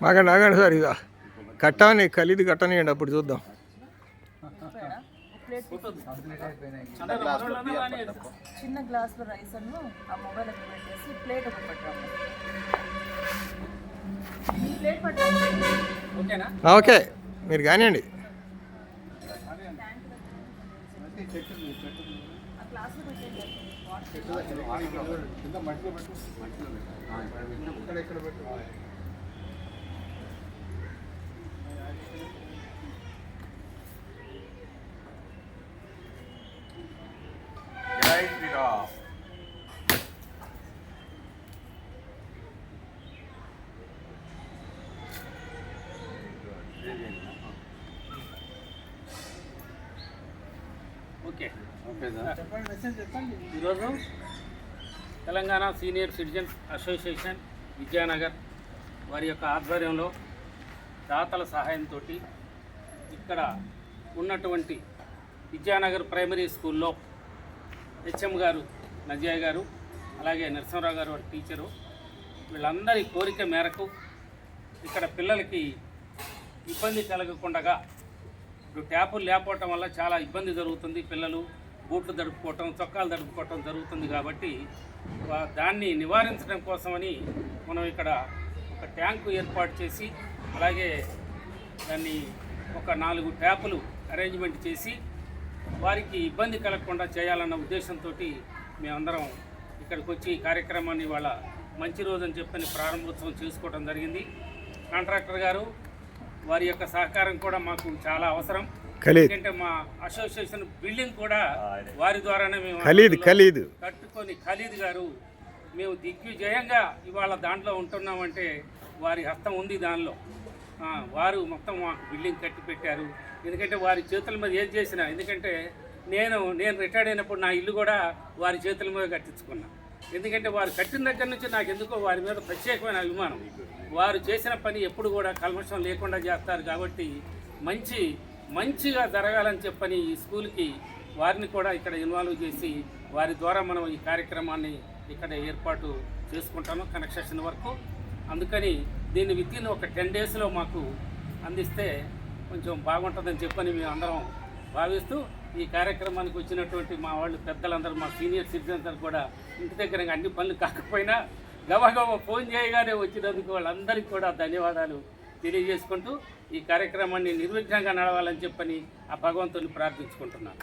ఆగండి ఆగండి సార్, ఇక కట్టాని ఖలీదు కట్టనియండి, అప్పుడు చూద్దాం. చిన్న గ్లాస్ లో రైస్ అను ఆ మొబైల్ పెట్టేసి ప్లేట్ ఒకటి పెట్టాము. ఓకే, మీరు కానివ్వండి. జై శ్రీరామ్. ఓకే ఈరోజు Telangana senior citizens association Vidyanagar వారి యొక్క ఆధ్వర్యంలో దాతల సహాయంతో ఇక్కడ ఉన్నటువంటి విద్యానగర్ ప్రైమరీ స్కూల్లో హెచ్ఎం గారు నజియా గారు అలాగే నరసింహరావు గారు వారి టీచరు వీళ్ళందరి కోరిక మేరకు ఇక్కడ పిల్లలకి ఇబ్బంది కలగకుండా, ఇప్పుడు ట్యాపులు లేకపోవటం వల్ల చాలా ఇబ్బంది జరుగుతుంది. పిల్లలు బూట్లు తడుపుకోవటం, చొక్కాలు తడుపుకోవటం జరుగుతుంది. కాబట్టి దాన్ని నివారించడం కోసమని మనం ఇక్కడ ఒక ట్యాంకు ఏర్పాటు చేసి, అలాగే దాన్ని ఒక 4 ట్యాపులు అరేంజ్మెంట్ చేసి వారికి ఇబ్బంది కలగకుండా చేయాలన్న ఉద్దేశంతో మేమందరం ఇక్కడికి వచ్చి ఈ కార్యక్రమాన్ని వాళ్ళ మంచి రోజని చెప్పని ప్రారంభోత్సవం చేసుకోవడం జరిగింది. కాంట్రాక్టర్ గారు వారి యొక్క సహకారం కూడా మాకు చాలా అవసరం. ఎందుకంటే మా అసోసియేషన్ బిల్డింగ్ కూడా వారి ద్వారానే మేము కట్టుకొని, ఖలీద్ గారు మేము దిగ్విజయంగా ఇవాళ దాంట్లో ఉంటున్నామంటే వారి హస్తం ఉంది దానిలో. వారు మొత్తం మాకు బిల్డింగ్ కట్టి పెట్టారు. ఎందుకంటే వారి చేతుల మీద ఏది చేసినా, ఎందుకంటే నేను రిటైర్డ్ అయినప్పుడు నా ఇల్లు కూడా వారి చేతుల మీద కట్టించుకున్నా. ఎందుకంటే వారు కట్టిన దగ్గర నుంచి నాకు ఎందుకో వారి మీద ప్రత్యేకమైన అభిమానం. వారు చేసిన పని ఎప్పుడు కూడా కల్మషం లేకుండా చేస్తారు. కాబట్టి మంచిగా జరగాలని చెప్పని ఈ స్కూల్కి వారిని కూడా ఇక్కడ ఇన్వాల్వ్ చేసి వారి ద్వారా మనం ఈ కార్యక్రమాన్ని ఇక్కడ ఏర్పాటు చేసుకుంటాము కన్స్ట్రక్షన్ వరకు. అందుకని దీన్ని వితిన్ ఒక 10 డేస్లో మాకు అందిస్తే కొంచెం బాగుంటుందని చెప్పని మేము అందరం భావిస్తూ ఈ కార్యక్రమానికి వచ్చినటువంటి మా వాళ్ళు పెద్దలందరూ, మా సీనియర్ సిటిజన్స్ కూడా ఇంటి దగ్గర అన్ని పనులు కాకపోయినా గబగబా ఫోన్ చేయగానే వచ్చినందుకు వాళ్ళందరికీ కూడా ధన్యవాదాలు తెలియజేసుకుంటూ ఈ కార్యక్రమాన్ని నిర్విఘ్నంగా నడవాలని చెప్పని ఆ భగవంతుని ప్రార్థించుకుంటున్నాను.